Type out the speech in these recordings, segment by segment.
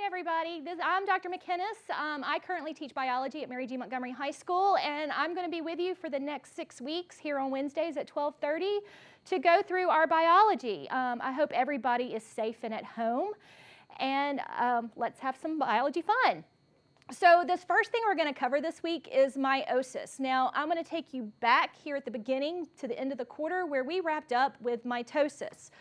everybody. I'm Dr. McInnes. I currently teach biology at Mary G. Montgomery High School, and I'm going to be with you for the next 6 weeks here on Wednesdays at 12:30 to go through our biology. I hope everybody is safe and at home, and let's have some biology fun. So this first thing we're going to cover this week is meiosis. Now, I'm going to take you back here at the beginning to the end of the quarter where we wrapped up with mitosis.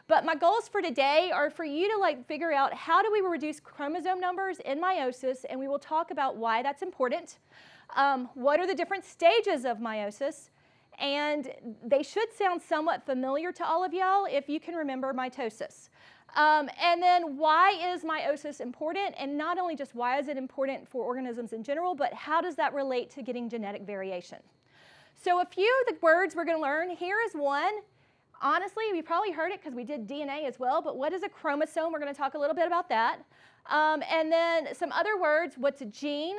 But my goals for today are for you to figure out how do we reduce chromosome numbers in meiosis, and we will talk about why that's important. What are the different stages of meiosis? And they should sound somewhat familiar to all of y'all if you can remember mitosis. And then why is meiosis important? And not only just why is it important for organisms in general, but how does that relate to getting genetic variation? So a few of the words we're going to learn, here is one. Honestly, we probably heard it because we did DNA as well, but what is a chromosome? We're going to talk a little bit about that. And then some other words, what's a gene?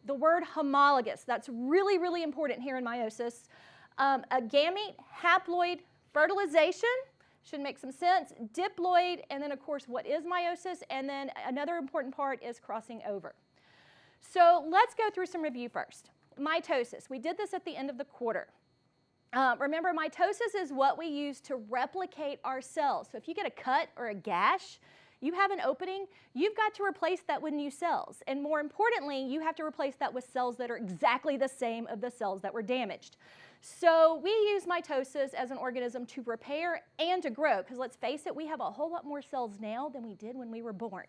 The word homologous, that's really, really important here in meiosis. A gamete, haploid, fertilization, should make some sense, diploid, and then of course what is meiosis, and then another important part is crossing over. So let's go through some review first. Mitosis, we did this at the end of the quarter. Remember, mitosis is what we use to replicate our cells. So if you get a cut or a gash, you have an opening, you've got to replace that with new cells. And more importantly, you have to replace that with cells that are exactly the same of the cells that were damaged. So we use mitosis as an organism to repair and to grow, because let's face it, we have a whole lot more cells now than we did when we were born.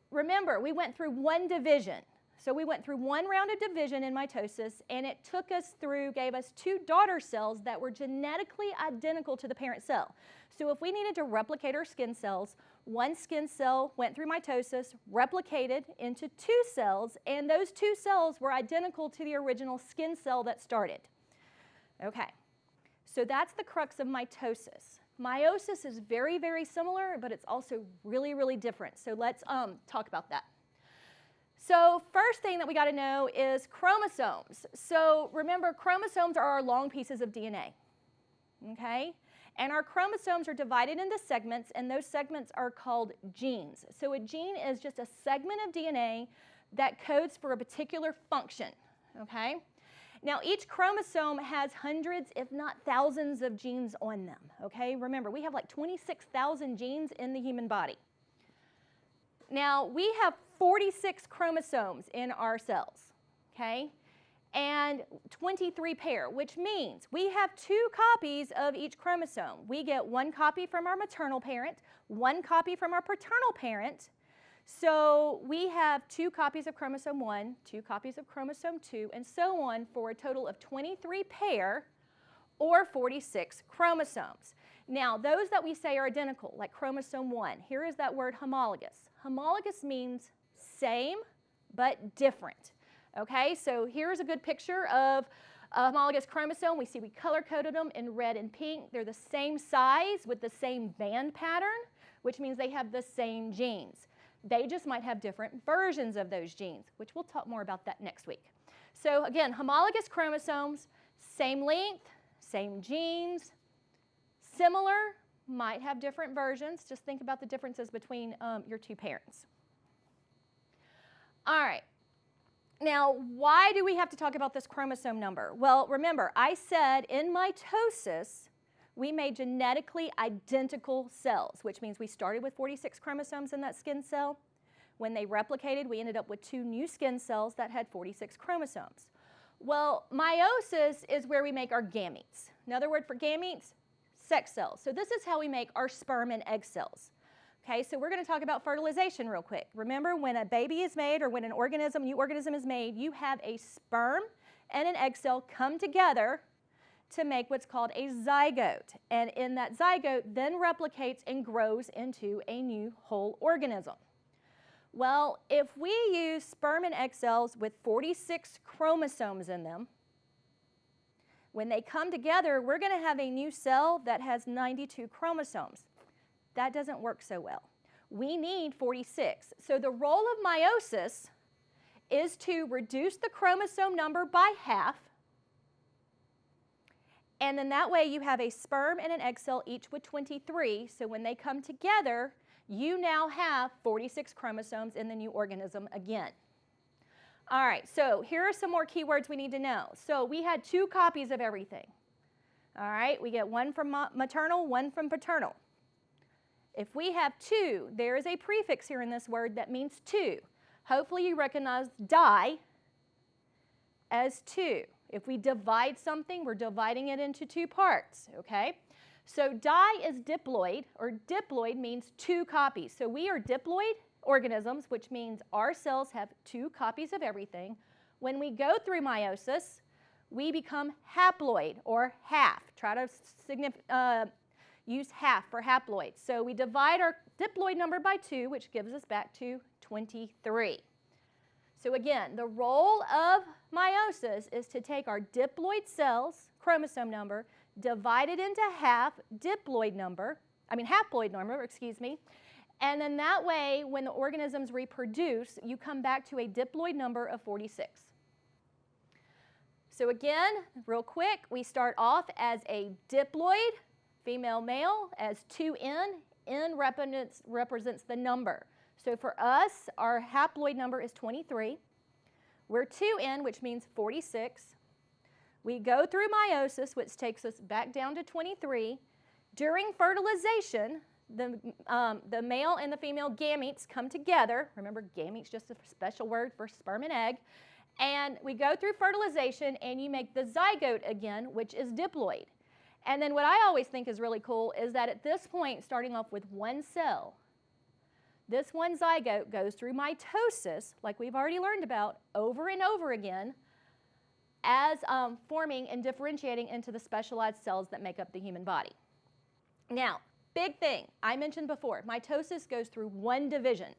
Remember, we went through one division. So we went through one round of division in mitosis, and it gave us two daughter cells that were genetically identical to the parent cell. So if we needed to replicate our skin cells, one skin cell went through mitosis, replicated into two cells, and those two cells were identical to the original skin cell that started. Okay, so that's the crux of mitosis. Meiosis is very, very similar, but it's also really, really different. So let's talk about that. So first thing that we got to know is chromosomes. So remember, chromosomes are our long pieces of DNA, okay? And our chromosomes are divided into segments, and those segments are called genes. So a gene is just a segment of DNA that codes for a particular function, okay? Now each chromosome has hundreds, if not thousands, of genes on them, okay? Remember, we have like 26,000 genes in the human body. Now, we have 46 chromosomes in our cells, okay, and 23 pair, which means we have 2 copies of each chromosome. We get 1 copy from our maternal parent, 1 copy from our paternal parent, so we have 2 copies of chromosome 1, 2 copies of chromosome 2, and so on for a total of 23 pair or 46 chromosomes. Now, those that we say are identical, like chromosome 1, here is that word homologous. Homologous means same but different. Okay, so here's a good picture of a homologous chromosome. We see we color-coded them in red and pink. They're the same size with the same band pattern, which means they have the same genes. They just might have different versions of those genes, which we'll talk more about that next week. So again, homologous chromosomes, same length, same genes, similar, might have different versions. Just think about the differences between your 2 parents. All right. Now, why do we have to talk about this chromosome number? Well, remember, I said in mitosis, we made genetically identical cells, which means we started with 46 chromosomes in that skin cell. When they replicated, we ended up with 2 new skin cells that had 46 chromosomes. Well, meiosis is where we make our gametes. Another word for gametes, sex cells. So this is how we make our sperm and egg cells. Okay, so we're going to talk about fertilization real quick. Remember, when a baby is made or when a new organism is made, you have a sperm and an egg cell come together to make what's called a zygote. And in that zygote then replicates and grows into a new whole organism. Well, if we use sperm and egg cells with 46 chromosomes in them, when they come together, we're going to have a new cell that has 92 chromosomes. That doesn't work so well. We need 46. So the role of meiosis is to reduce the chromosome number by half, and then that way you have a sperm and an egg cell each with 23, so when they come together, you now have 46 chromosomes in the new organism again. All right, so here are some more keywords we need to know. So we had 2 copies of everything. All right, we get one from maternal, one from paternal. If we have 2, there is a prefix here in this word that means 2. Hopefully you recognize di as 2. If we divide something, we're dividing it into 2 parts, okay? So di is diploid, or diploid means 2 copies. So we are diploid organisms, which means our cells have 2 copies of everything. When we go through meiosis, we become haploid, or half. Try to use half for haploid. So we divide our diploid number by 2, which gives us back to 23. So again, the role of meiosis is to take our diploid cells, chromosome number, divide it into haploid number, and then that way, when the organisms reproduce, you come back to a diploid number of 46. So again, real quick, we start off as a diploid, female, male, as 2N. N represents the number. So for us, our haploid number is 23. We're 2N, which means 46. We go through meiosis, which takes us back down to 23. During fertilization, the male and the female gametes come together. Remember, gametes just a special word for sperm and egg. And we go through fertilization, and you make the zygote again, which is diploid. And then what I always think is really cool is that at this point, starting off with 1 cell, this one zygote goes through mitosis, like we've already learned about, over and over again, as forming and differentiating into the specialized cells that make up the human body. Now, big thing, I mentioned before, mitosis goes through 1 division.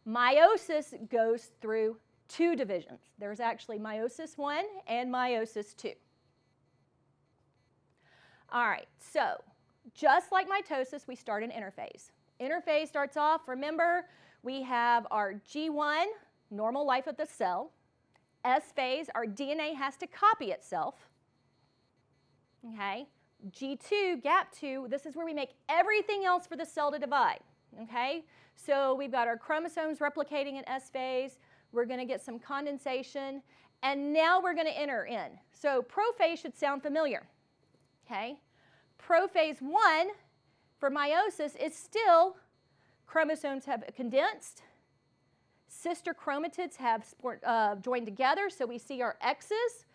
Meiosis goes through 2 divisions. There's actually meiosis 1 and meiosis 2. All right, so just like mitosis, we start an interphase. Interphase starts off, remember, we have our G1, normal life of the cell. S phase, our DNA has to copy itself. Okay, G2, gap 2, this is where we make everything else for the cell to divide. Okay, so we've got our chromosomes replicating in S phase. We're going to get some condensation, and now we're going to enter in. So prophase should sound familiar. Okay, prophase 1 for meiosis is still chromosomes have condensed. Sister chromatids have joined together, so we see our X's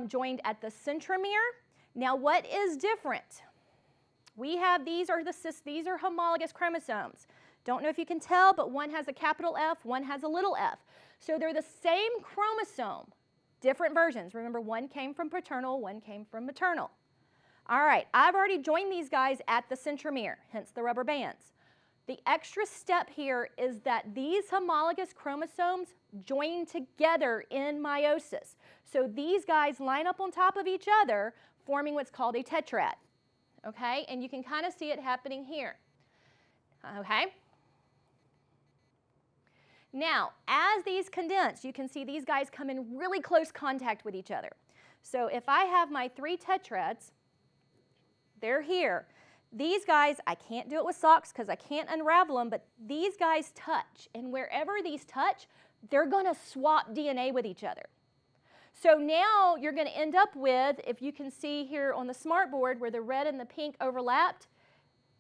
joined at the centromere. Now, what is different? We have these are homologous chromosomes. Don't know if you can tell, but one has a capital F, one has a little f. So they're the same chromosome, different versions. Remember, one came from paternal, one came from maternal. All right, I've already joined these guys at the centromere, hence the rubber bands. The extra step here is that these homologous chromosomes join together in meiosis. So these guys line up on top of each other, forming what's called a tetrad. Okay, and you can kind of see it happening here. Okay. Now, as these condense, you can see these guys come in really close contact with each other. So if I have my 3 tetrads, they're here. These guys, I can't do it with socks because I can't unravel them, but these guys touch. And wherever these touch, they're going to swap DNA with each other. So now you're going to end up with, if you can see here on the smartboard where the red and the pink overlapped,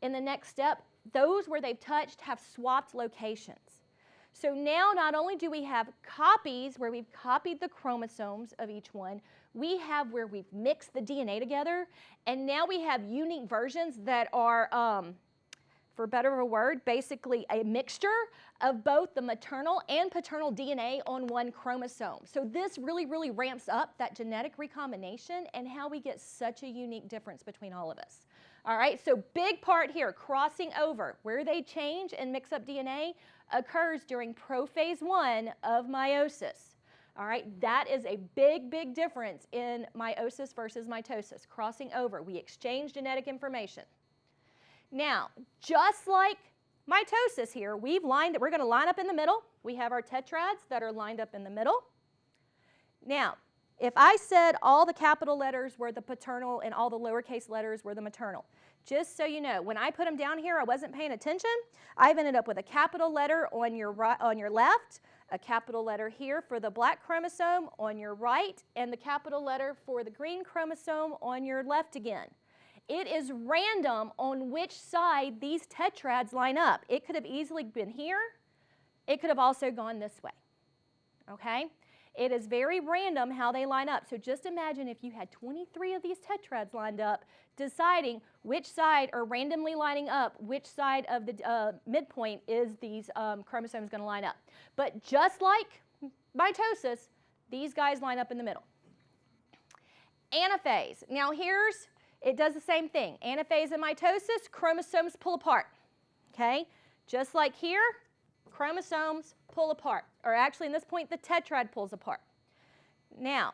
in the next step, those where they've touched have swapped locations. So now not only do we have copies where we've copied the chromosomes of each one, we have where we've mixed the DNA together, and now we have unique versions that are, for better of a word, basically a mixture of both the maternal and paternal DNA on one chromosome. So this really, really ramps up that genetic recombination and how we get such a unique difference between all of us. All right, so big part here, crossing over, where they change and mix up DNA occurs during prophase 1 of meiosis. All right, that is a big, big difference in meiosis versus mitosis, crossing over. We exchange genetic information. Now, just like mitosis here, we're going to line up in the middle. We have our tetrads that are lined up in the middle. Now, if I said all the capital letters were the paternal and all the lowercase letters were the maternal, just so you know, when I put them down here, I wasn't paying attention. I've ended up with a capital letter on your left, a capital letter here for the black chromosome on your right, and the capital letter for the green chromosome on your left again. It is random on which side these tetrads line up. It could have easily been here. It could have also gone this way, okay? It is very random how they line up. So just imagine if you had 23 of these tetrads lined up, deciding which side, or randomly lining up, which side of the midpoint is these chromosomes going to line up. But just like mitosis, these guys line up in the middle. Anaphase. Now it does the same thing. Anaphase and mitosis, chromosomes pull apart, okay? Just like here, chromosomes pull apart, or actually in this point the tetrad pulls apart. Now,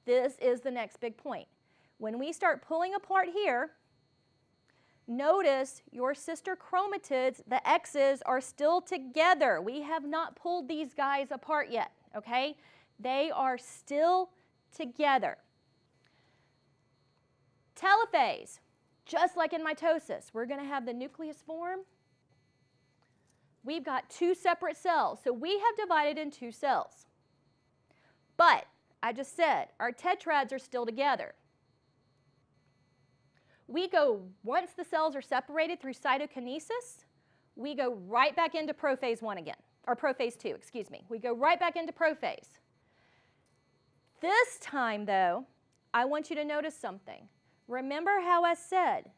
this is the next big point. When we start pulling apart here, notice your sister chromatids, the X's, are still together. We have not pulled these guys apart yet, okay? They are still together. Telophase, just like in mitosis, we're going to have the nucleus form. We've got two separate cells, so we have divided in two cells. But, I just said, our tetrads are still together. Once the cells are separated through cytokinesis, we go right back into prophase 1 again, or prophase 2, excuse me. We go right back into prophase. This time, though, I want you to notice something. Remember how I said,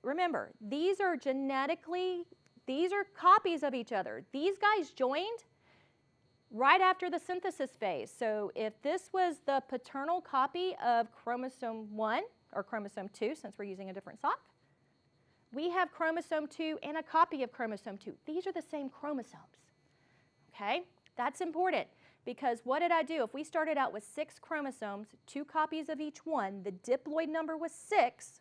these are copies of each other. These guys joined right after the synthesis phase. So if this was the paternal copy of chromosome 1, or chromosome 2, since we're using a different sock, we have chromosome 2 and a copy of chromosome 2. These are the same chromosomes, okay? That's important, because what did I do? If we started out with 6 chromosomes, 2 copies of each one, the diploid number was 6,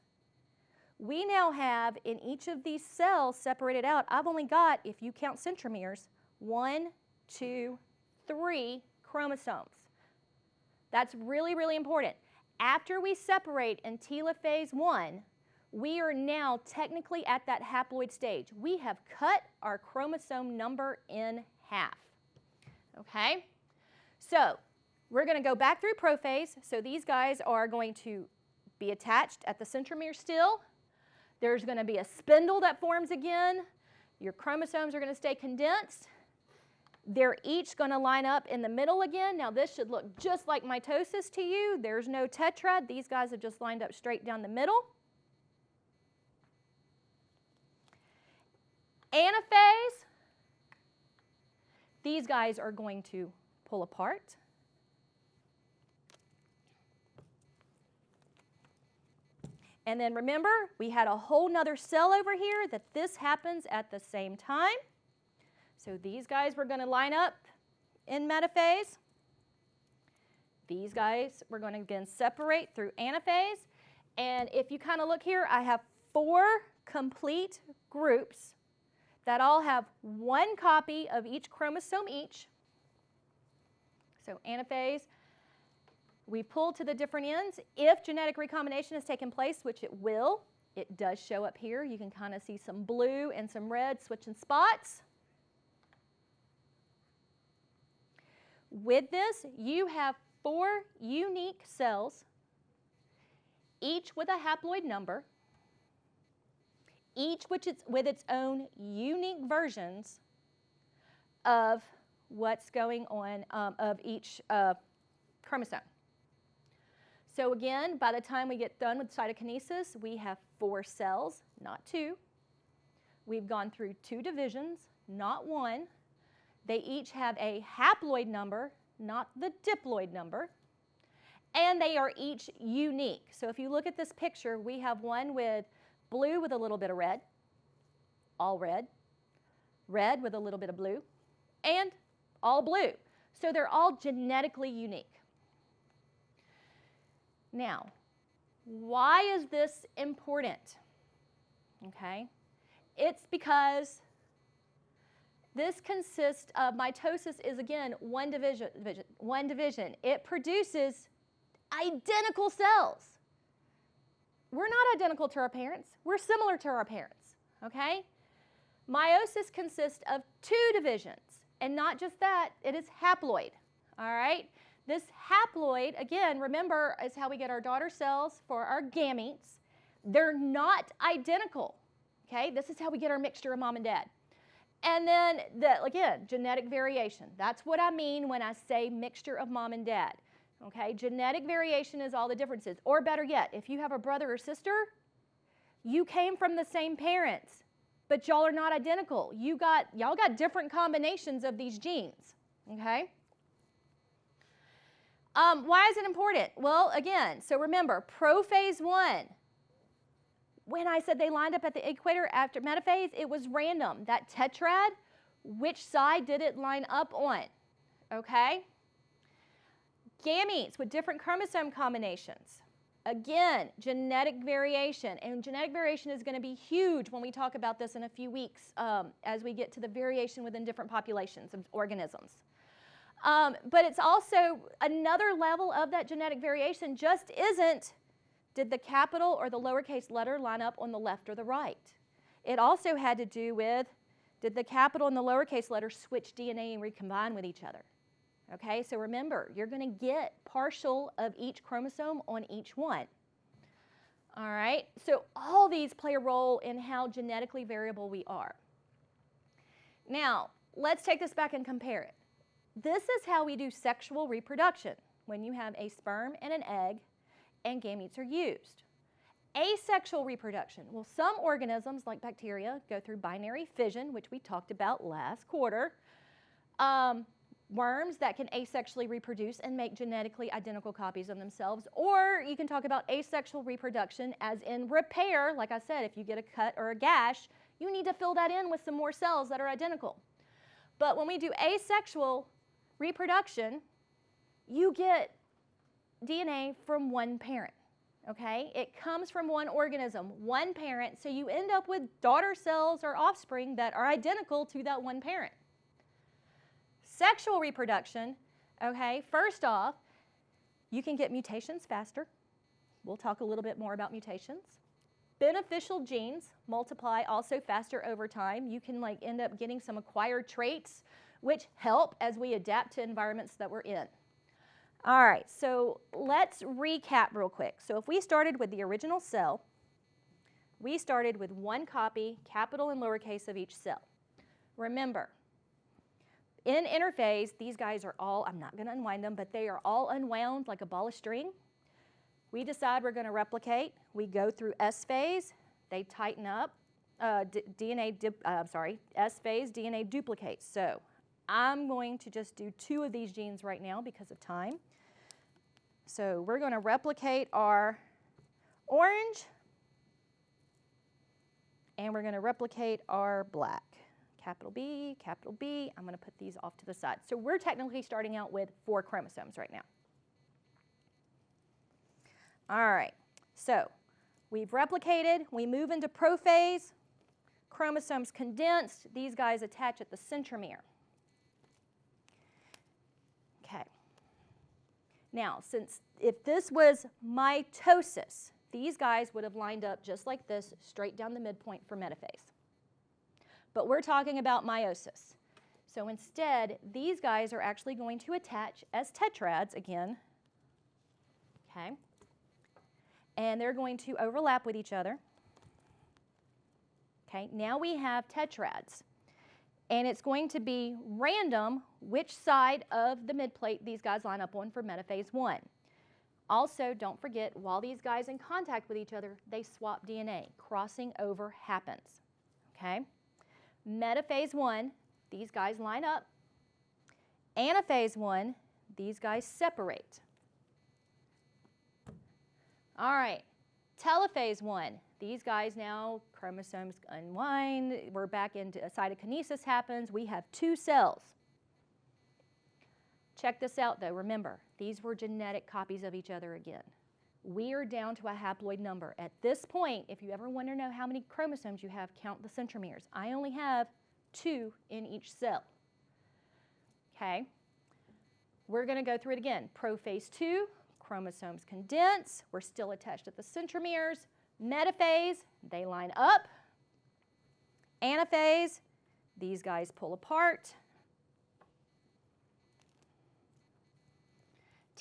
we now have in each of these cells separated out, I've only got, if you count centromeres, 1, 2, 3 chromosomes. That's really, really important. After we separate in telophase 1, we are now technically at that haploid stage. We have cut our chromosome number in half. Okay? So, we're going to go back through prophase. So these guys are going to be attached at the centromere still. There's going to be a spindle that forms again. Your chromosomes are going to stay condensed. They're each going to line up in the middle again. Now this should look just like mitosis to you. There's no tetrad. These guys have just lined up straight down the middle. Anaphase. These guys are going to pull apart. And then remember, we had a whole nother cell over here that this happens at the same time. So these guys were going to line up in metaphase. These guys we're going to again separate through anaphase. And if you kind of look here, I have 4 complete groups that all have 1 copy of each chromosome each. So anaphase, we pull to the different ends. If genetic recombination has taken place, which it will, it does show up here. You can kind of see some blue and some red switching spots. With this, you have 4 unique cells, each with a haploid number, each with its own unique versions of what's going on of each chromosome. So again, by the time we get done with cytokinesis, we have 4 cells, not 2. We've gone through 2 divisions, not 1. They each have a haploid number, not the diploid number, and they are each unique. So if you look at this picture, we have one with blue with a little bit of red, all red, red with a little bit of blue, and all blue. So they're all genetically unique. Now, why is this important? Okay, it's because this consists of, mitosis is again one division. It produces identical cells. we're not identical to our parents. We're similar to our parents, okay? Meiosis consists of 2 divisions, and not just that, it is haploid, all right? This haploid, again, remember, is how we get our daughter cells for our gametes. They're not identical, okay? This is how we get our mixture of mom and dad. And then, again, genetic variation. That's what I mean when I say mixture of mom and dad. Okay, genetic variation is all the differences. Or better yet, if you have a brother or sister, you came from the same parents, but y'all are not identical. Y'all got different combinations of these genes. Okay. Why is it important? Well, again, so remember, prophase 1. When I said they lined up at the equator after metaphase, it was random. That tetrad, which side did it line up on? Okay. Gametes with different chromosome combinations. Again, genetic variation. And genetic variation is going to be huge when we talk about this in a few weeks as we get to the variation within different populations of organisms. But it's also another level of that genetic variation just isn't, did the capital or the lowercase letter line up on the left or the right? It also had to do with, did the capital and the lowercase letter switch DNA and recombine with each other? Okay, so remember, you're going to get partial of each chromosome on each one. All right, so all these play a role in how genetically variable we are. Now, let's take this back and compare it. This is how we do sexual reproduction, when you have a sperm and an egg and gametes are used. Asexual reproduction. Well, some organisms, like bacteria, go through binary fission, which we talked about last quarter. Worms that can asexually reproduce and make genetically identical copies of themselves. Or you can talk about asexual reproduction as in repair. Like I said, if you get a cut or a gash, you need to fill that in with some more cells that are identical. But when we do asexual reproduction, you get DNA from one parent. Okay? It comes from one organism, one parent, so you end up with daughter cells or offspring that are identical to that one parent. Sexual reproduction, okay, first off, you can get mutations faster. We'll talk a little bit more about mutations. Beneficial genes multiply also faster over time. You can end up getting some acquired traits which help as we adapt to environments that we're in. All right, so let's recap real quick. So if we started with the original cell, we started with one copy, capital and lowercase of each cell. Remember, in interphase, these guys are all, I'm not going to unwind them, but they are all unwound like a ball of string. We decide we're going to replicate. We go through S phase. They tighten up. S phase, DNA duplicates. So I'm going to just do 2 of these genes right now because of time. So we're going to replicate our orange, and we're going to replicate our black. Capital B, I'm going to put these off to the side. So we're technically starting out with 4 chromosomes right now. All right, so we've replicated, we move into prophase, chromosomes condensed, these guys attach at the centromere. Okay. Now, if this was mitosis, these guys would have lined up just like this, straight down the midpoint for metaphase. But we're talking about meiosis. So instead, these guys are actually going to attach as tetrads again. Okay. And they're going to overlap with each other. Okay, now we have tetrads. And it's going to be random which side of the midplate these guys line up on for metaphase 1. Also, don't forget, while these guys are in contact with each other, they swap DNA. Crossing over happens. Okay? Metaphase 1, these guys line up. Anaphase 1, these guys separate. All right, telophase 1, these guys now, chromosomes unwind, we're back into cytokinesis happens, we have 2 cells. Check this out though, remember, these were genetic copies of each other again. We are down to a haploid number. At this point, if you ever want to know how many chromosomes you have, count the centromeres. I only have 2 in each cell. Okay, we're going to go through it again. Prophase 2, chromosomes condense. We're still attached at the centromeres. Metaphase, they line up. Anaphase, these guys pull apart.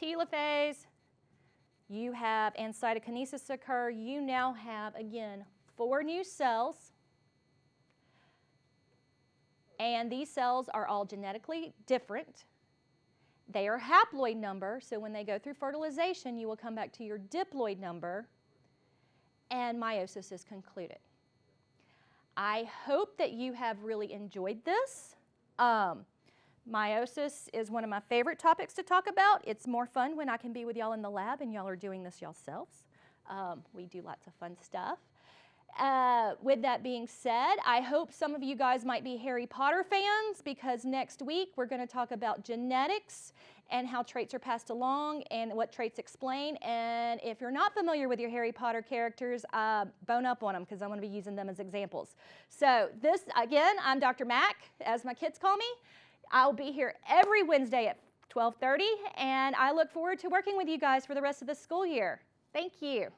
Telophase, you have, and cytokinesis occur. You now have, again, 4 new cells. And these cells are all genetically different. They are haploid number, so when they go through fertilization, you will come back to your diploid number, and meiosis is concluded. I hope that you have really enjoyed this. Meiosis is one of my favorite topics to talk about. It's more fun when I can be with y'all in the lab and y'all are doing this yourselves. We do lots of fun stuff. With that being said, I hope some of you guys might be Harry Potter fans, because next week we're going to talk about genetics and how traits are passed along and what traits explain. And if you're not familiar with your Harry Potter characters, bone up on them, because I'm going to be using them as examples. So this, again, I'm Dr. Mack, as my kids call me. I'll be here every Wednesday at 12:30, and I look forward to working with you guys for the rest of the school year. Thank you.